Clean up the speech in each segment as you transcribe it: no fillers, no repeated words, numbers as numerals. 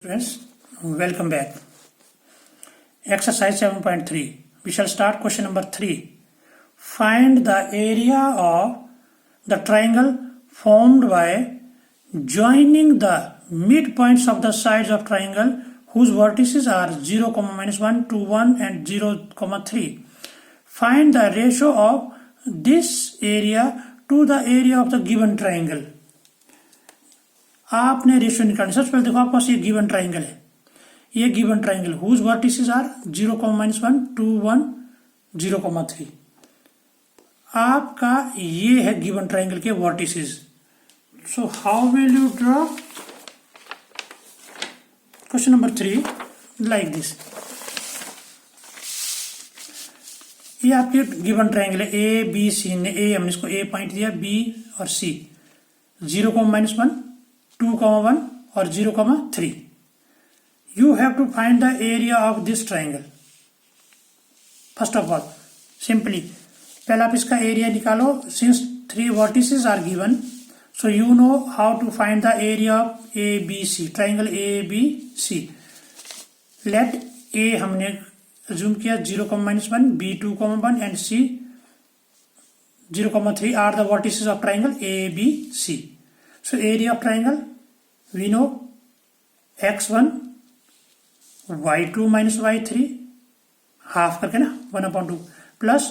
Friends, welcome back. Exercise 7.3. We shall start question number 3. Find the area of the triangle formed by joining the midpoints of the sides of triangle whose vertices are 0, -1, 2, 1 and 0, 3. Find the ratio of this area to the area of the given triangle. आपने ratio निकालना। सबसे पहले देखो आपके पास ये given triangle है, ये given triangle whose vertices are 0, -1, 2, 1, 0, 3। आपका ये है गिवन ट्राइंगल के vertices. So how will you draw question number 3 like this. ये आपके गिवन ट्राइंगल है ए बी सी ने ए हमने इसको ए पॉइंट दिया, बी और सी 0, -1, 2, 1 और 0, 3. You have to find the area of this triangle. First of all, simply पहले आप इसका एरिया निकालो। Since 3 vertices are given, so you know how to find the area of ABC, triangle ABC. Let A हमने assume किया 0, -1, B 2, 1 and C 0, 3 are the vertices of triangle ABC. So area of triangle we know x1 y2 minus y3 half करके ना 1/2 plus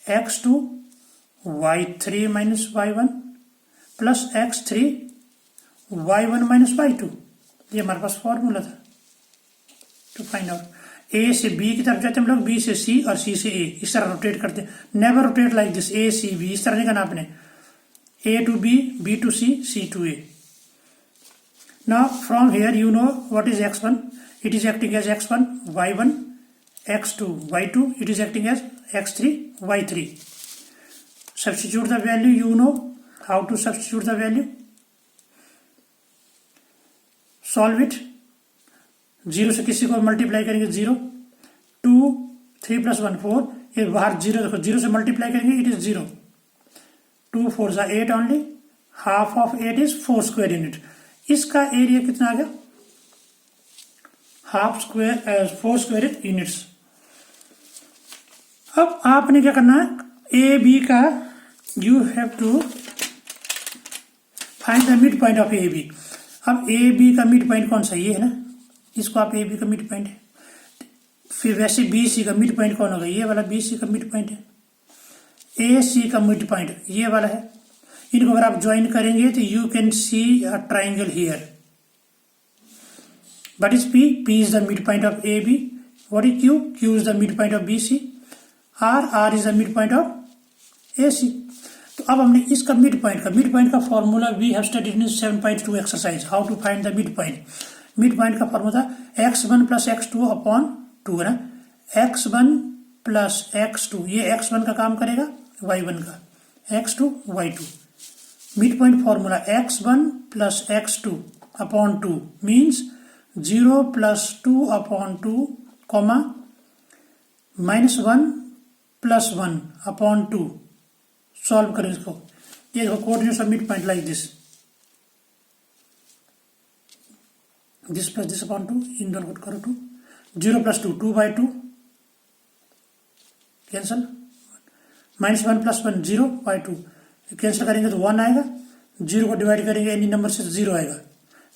x2 y3 minus y1 plus x3 y1 minus y2। ये हमारे पास formula था to find out. ए से B की तरफ जाते हैं हम लोग, बी से सी और सी से ए, इस तरह रोटेट करते हैं। Never rotate like this, A C B इस तरह नहीं करना आपने, A to B, B to C, C to A. Now from here you know what is x1, it is acting as x1 y1, x2 y2, it is acting as x3 y3. Substitute the value, you know how to substitute the value. Solve it। 0 से किसी को multiply करेंगे 0, 2, 3 + 1 4, ये बाहर 0 देखो, 0 से multiply करेंगे it is 0, 2 4 8 only, half of 8 is 4 square unit. इसका एरिया कितना आ गया, हाफ स्क्वायर 4 स्क्वायर यूनिट्स। अब आपने क्या करना है, ए बी का you have to find the midpoint of A B. अब ए बी का मिड पॉइंट कौन सा, ये है ना, इसको आप ए बी का मिड पॉइंट है। फिर वैसे बी सी का मिड पॉइंट कौन होगा, ये वाला बी सी का मिड पॉइंट है। ए सी का मिड पॉइंट ये वाला है। इनको अगर आप ज्वाइन करेंगे तो you can see a triangle here. What is P? P is the midpoint of AB. What is Q? Q is the midpoint of BC. R is the midpoint of AC. तो अब हमने इसका midpoint का formula we have studied in 7.2 exercise, how to find the midpoint. Midpoint का formula x1 + x2 upon 2 है ना, x1 + x2, ये x1 का काम करेगा, y1 का, x2 y2। Mid point formula x1 + x2 upon 2 means 0 + 2 upon 2, -1 + 1 upon 2। Solve करें इसको। ये देखो coordinates of mid point like this plus this upon 2, इन दोनों को करो 2, 0 + 2 2/2 कैंसल, -1 + 1 0/2 कैंसिल करेंगे तो 1 आएगा, 0 को डिवाइड करेंगे एनी नंबर से 0 आएगा।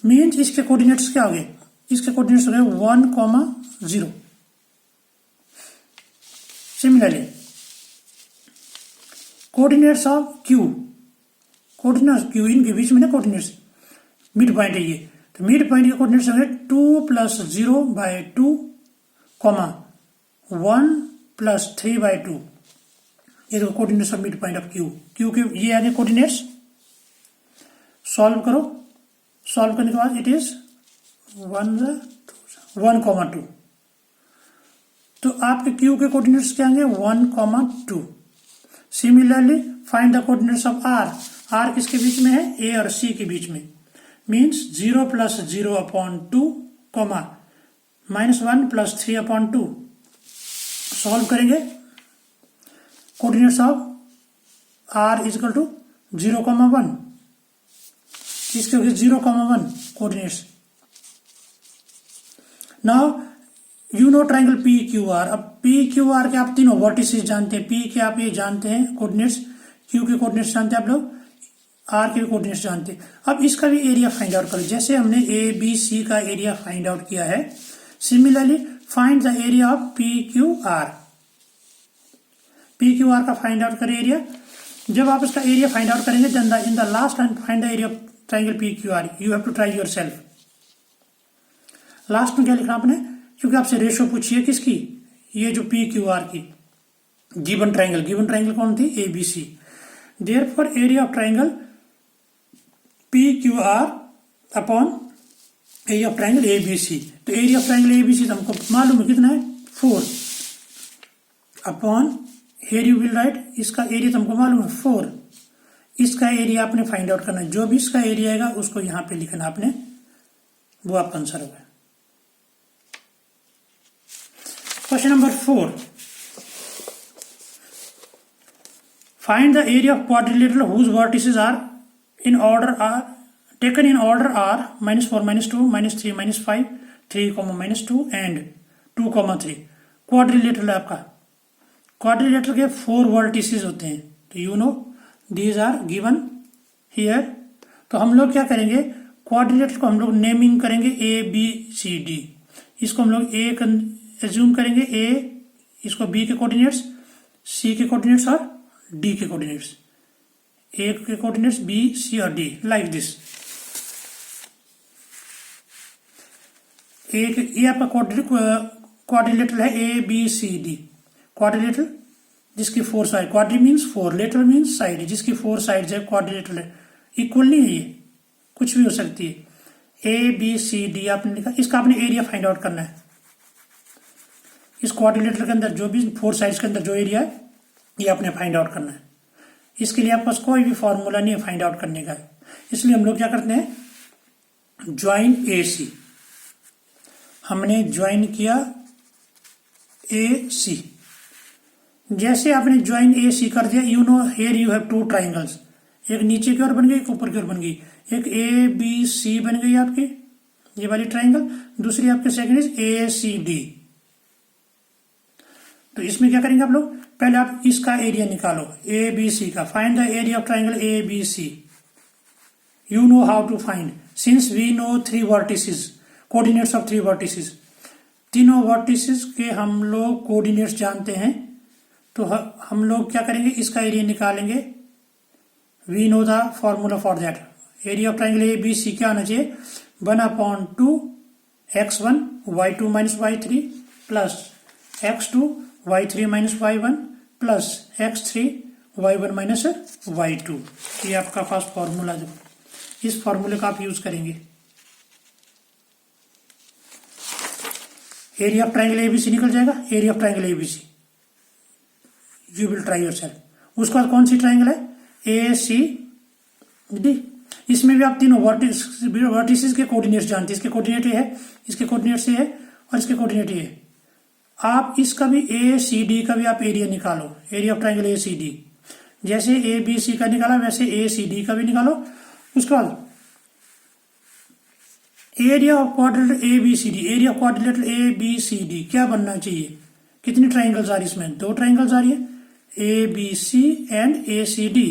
मीन्स इसके कोऑर्डिनेट्स क्या हो गए, इसके कोऑर्डिनेट्स हो गए 1, 0। Similarly coordinates of Q, coordinates Q इनके बीच में ना कोऑर्डिनेट्स, मिड पॉइंट है ये, तो मिड पॉइंट के कोऑर्डिनेट्स हो गए 2 + 0/2, 1 + 3/2। ये देखो coordinates of mid point of Q के ये आगे कोऑर्डिनेट्स। सॉल्व करो, सॉल्व करने के बाद इट इज 1, 2। तो आपके क्यू के कोऑर्डिनेट्स क्या आएंगे 1, 2। Similarly find the coordinates of R किसके बीच में है, ए और सी के बीच में, मीन्स 0 + 0 अपॉन 2, -1 + 3/2। सॉल्व करेंगे, कोऑर्डिनेट्स ऑफ r = 0, 1, इसके 0, 1 coordinates now you know triangle P Q are. अब पी क्यू आर के आप तीनों वर्टिसेस जानते हैं, पी के आप ये जानते हैं कोऑर्डिनेट्स, क्यू के कोऑर्डिनेट्स जानते हैं आप लोग, आर के भी कोऑर्डिनेट्स जानते हैं। अब इसका भी एरिया फाइंड आउट करें, जैसे हमने ए बी सी का एरिया फाइंड आउट किया है, similarly find the area of P Q R. P Q R का फाइंड आउट करें एरिया। जब आप इसका एरिया फाइंड आउट करेंगे in the last and find the area of triangle P Q R, you have to try yourself. Last में क्या लिखना आपने, क्योंकि आपसे रेशो पूछी है किसकी, ये जो पी क्यू आर की, गिवन ट्राइंगल कौन थी, A B C. Therefore area of triangle P Q R upon area of triangle A B C. तो area of triangle A B C हमको मालूम है कितना है, 4 upon, here you will write, इसका एरिया तो हमको मालूम है 4, इसका एरिया आपने फाइंड आउट करना है। जो भी इसका एरिया आएगा उसको यहां पे लिखना आपने, वो आपका आंसर होगा। Question number 4, find the area of quadrilateral whose vertices are in order are taken in order are -4 -2 -3 -5 3, -2 and 2, 3। Quadrilateral आपका, क्वाड्रिलेटरल के 4 वर्टिसेस होते हैं, तो you know these are given here. तो हम लोग क्या करेंगे, क्वाड्रिलेटरल को हम लोग नेमिंग करेंगे ए बी सी डी। इसको हम लोग ए एज्यूम करेंगे, ए, इसको बी के कोऑर्डिनेट्स, सी के कोऑर्डिनेट्स और डी के कोऑर्डिनेट्स, ए के कोऑर्डिनेट्स बी सी और डी, लाइक दिस। ये आपका क्वाड्रिलेटरल है A B C D. Quadrilateral जिसकी 4 side, quadri means 4, lateral means side, जिसकी 4 साइड्स है क्वाड्रिलेटरल है। इक्वल नहीं है, ये कुछ भी हो सकती है। ए बी सी डी आपने लिखा, इसका आपने एरिया फाइंड आउट करना है। इस क्वाड्रिलेटरल के अंदर जो भी 4 साइड्स के अंदर जो एरिया है, ये आपने फाइंड आउट करना है। इसके लिए आपके पास कोई भी फॉर्मूला नहीं है फाइंड आउट करने का, इसलिए हम लोग क्या करते हैं, ज्वाइन ए सी। हमने ज्वाइन किया ए सी। जैसे आपने ज्वाइन ए सी कर दिया, you know here you have 2 triangles, एक नीचे की ओर बन गई, एक ऊपर की ओर बन गई। एक ए बी सी बन गई आपकी ये वाली ट्राइंगल, दूसरी आपके second is A C D. तो इसमें क्या करेंगे आप लोग, पहले आप इसका एरिया निकालो ए बी सी का। Find the area of triangle A B C. You know how to find, since we know 3 vertices, coordinates of 3 vertices. तीनों वर्टिसेस के हम लोग कोऑर्डिनेट्स जानते हैं, तो हम लोग क्या करेंगे, इसका एरिया निकालेंगे। We know the formula for that. Area of triangle A B C क्या आना चाहिए, 1/2 x1 y2 - y3 plus x2 y3 - y1 plus x3 y1 - y2। ये आपका फर्स्ट फॉर्मूला, जो इस फॉर्मूले का आप यूज करेंगे। एरिया ऑफ ट्राइंगल एबीसी निकल जाएगा, area of triangle ABC, you will try your self. उसके बाद कौन सी ट्राइंगल है, ए सी डी। इसमें भी आप तीनों वर्टिसेस के कोऑर्डिनेट्स जानते हैं। इसके कोऑर्डिनेट ये है, इसके कोऑर्डिनेट ये है और इसके कोऑर्डिनेट ये है। आप इसका भी ए सी डी का भी आप एरिया निकालो, area of triangle A C D. जैसे ए बी सी का निकाला वैसे ए सी डी का भी निकालो। उसके बाद area of quadrilateral A B C D, area of quadrilateral A B C D क्या बनना चाहिए, कितनी ट्राइंगल्स आ रही इसमें, 2 ट्राइंगल्स आ रही है, A B C and A C D.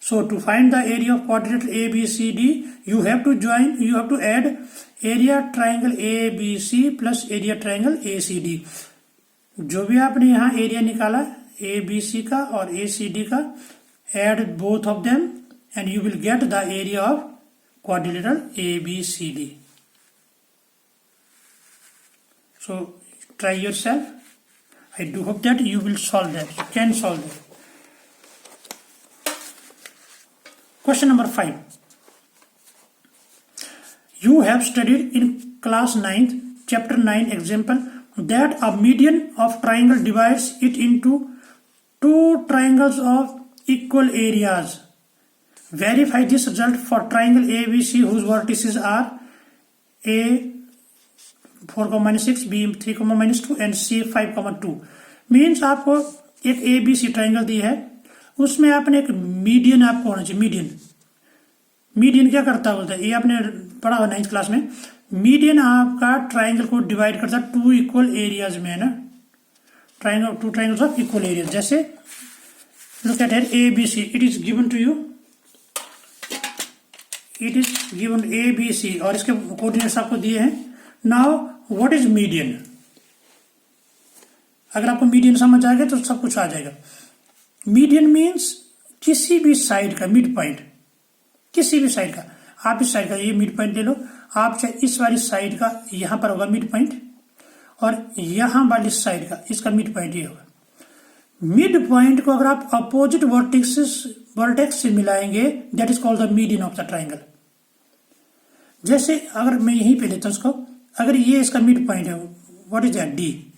So to find the area of quadrilateral ABCD, you have to add area triangle ABC plus area triangle ACD। जो भी आपने यहाँ एरिया निकाला ABC का और ACD का, add both of them and you will get the area of quadrilateral ABCD। So try yourself. I do hope that you will solve that. You can solve that. Question number 5. You have studied in class 9th, chapter 9 example that a median of triangle divides it into 2 triangles of equal areas. Verify this result for triangle ABC whose vertices are A 4,6, B 3,-2 and C 5,2। Means आपको एक ABC triangle दी है, उसमें आपने एक median आपको होना चाहिए। Median क्या करता है बोलता है, ये आपने पढ़ा हो 9th क्लास में। मीडियन आपका ट्राइंगल को डिवाइड करता है टू इक्वल एरियाज में, है ना, triangle, two triangles of equal areas. जैसे look at here A B C, it is given to you, it is given A B C और इसके कोऑर्डिनेट्स आपको दिए हैं। Now what is median? अगर आपको मीडियन समझ आ गया तो सब कुछ आ जाएगा। मीडियन मीन्स किसी भी साइड का मिड पॉइंट, किसी भी साइड का, आप इस साइड का ये मिड पॉइंट ले लो, आप चाहे इस वाली साइड का यहां पर होगा मिड पॉइंट और यहां वाली साइड का इसका मिड पॉइंट ये होगा। मिड पॉइंट को अगर आप अपोजिट वर्टेक्स से मिलाएंगे that is called the median of the triangle. जैसे अगर मैं यहीं पे लेता हूं उसको, अगर ये इसका मिड पॉइंट है, व्हाट इज दैट, डी।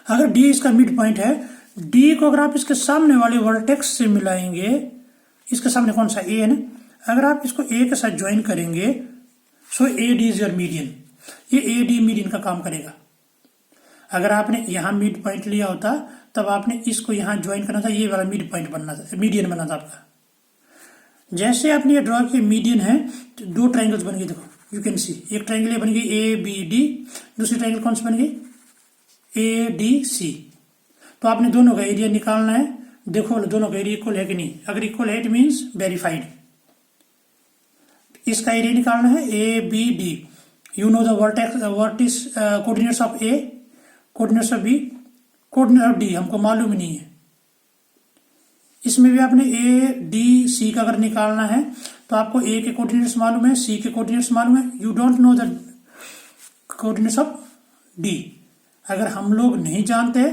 अगर डी इसका मिड पॉइंट है, डी को अगर आप इसके सामने वाले वर्टेक्स से मिलाएंगे, इसके सामने कौन सा ए है ना, अगर आप इसको ए के साथ ज्वाइन करेंगे so A D is your median. ये ए डी मीडियन का काम करेगा। अगर आपने यहां मिड पॉइंट लिया होता तब आपने इसको यहां ज्वाइन करना था, ये वाला मिड पॉइंट बनना था, मीडियन बनना था आपका। जैसे आपने ये ड्रॉ किया मीडियन है तो दो ट्राइंगल्स बन गए, देखो यू कैन सी, एक ट्राइंगल ये बन गई ए बी डी, दूसरी ट्राइंगल कौन सी बन गई, ए डी सी। तो आपने दोनों का एरिया निकालना है। देखो दोनों का एरिया इक्वल है कि नहीं, अगर इक्वल है इट मीन्स वेरीफाइड। इसका एरिया निकालना है A B D, you know the vertices coordinates of A, coordinates of B, coordinate of D हमको मालूम ही नहीं है। इसमें भी आपने ए डी सी का अगर निकालना है तो आपको ए के कोऑर्डिनेट्स मालूम है, सी के कोऑर्डिनेट्स मालूम है, you don't know the coordinates of D. अगर हम लोग नहीं जानते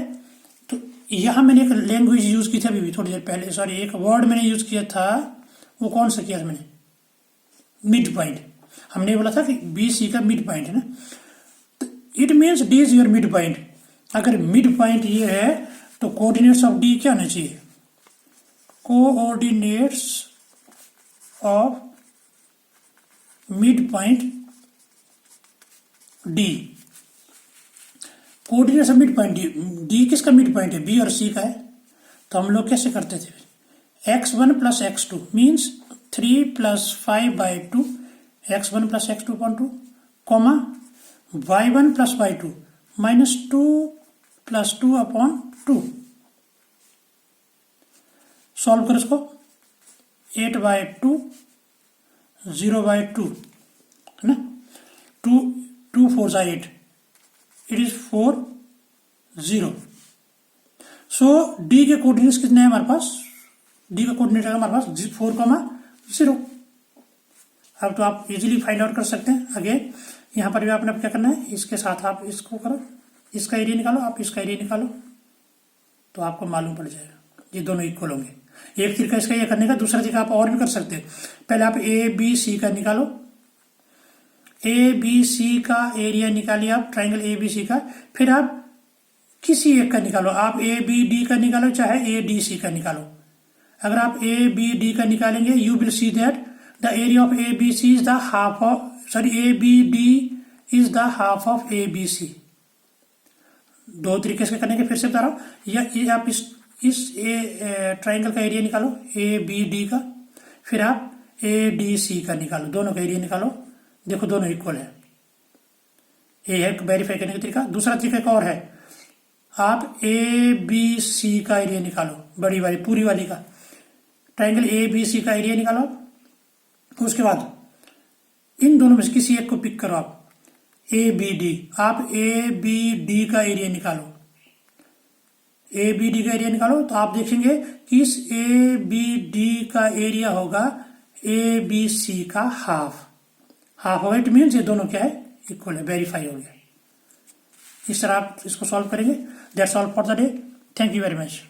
तो यहां मैंने एक लैंग्वेज यूज की थी अभी थोड़ी देर पहले, सॉरी एक वर्ड मैंने यूज किया था, वो कौन सा किया था मैंने, मिड पॉइंट। हमने बोला था कि बी सी का मिड पॉइंट है ना, तो it means D is your mid point. अगर मिड पॉइंट ये है तो कोऑर्डिनेट्स ऑफ डी क्या होना चाहिए, coordinates of mid point D, coordinates of mid point D, D किसका मिड पॉइंट है, बी और सी का है। तो हम लोग कैसे करते थे, x1 plus x2 means 3 plus 5/2, x1 plus x2/2, comma y1 plus y2 minus 2 plus 2/2। Solve करो इसको, 8/2 0/2 है ना, 2 4 8, इट इज 4 0। सो डी के कोऑर्डिनेट्स कितने हैं हमारे पास, डी का कोऑर्डिनेट है हमारे पास 4,0। अब तो आप इजीली फाइंड आउट कर सकते हैं। अगेन यहां पर भी आपने क्या करना है, इसके साथ आप इसको करो, इसका एरिया निकालो, आप इसका एरिया निकालो, तो आपको मालूम पड़ जाएगा ये दोनों इक्वल होंगे। एक तरीका इसका ये करने का, दूसरा तरीका आप और भी कर सकते हैं। पहले आप ए बी सी का निकालो, ए बी सी का एरिया निकालिए आप, ट्राइंगल ए बी सी का, फिर आप किसी एक का निकालो, आप ए बी डी का निकालो चाहे ए डी सी का निकालो। अगर आप ए बी डी का निकालेंगे you will see that the area of A B C is the half of, sorry A B D is the half of A B C. दो तरीके से करने के, फिर से बता रहा हूं, या ये आप इस ट्राइंगल का एरिया निकालो ए बी डी का, फिर आप ए डी सी का निकालो, दोनों का एरिया निकालो, देखो दोनों इक्वल है। ये है वेरीफाई करने का तरीका। दूसरा तरीका एक और है, आप ए बी सी का एरिया निकालो, बड़ी वाली पूरी वाली का, ट्राइंगल ए बी सी का एरिया निकालो। उसके बाद इन दोनों में से किसी एक को पिक करो आप, ए बी डी, आप ए बी डी का एरिया निकालो, ए बी डी का एरिया निकालो, तो आप देखेंगे कि इस ए बी डी का एरिया होगा ए बी सी का हाफ होगा। इट मीन्स ये दोनों क्या है, इक्वल है, वेरीफाई हो गया। इस तरह आप इसको सॉल्व करेंगे। That's all for the day, thank you very much.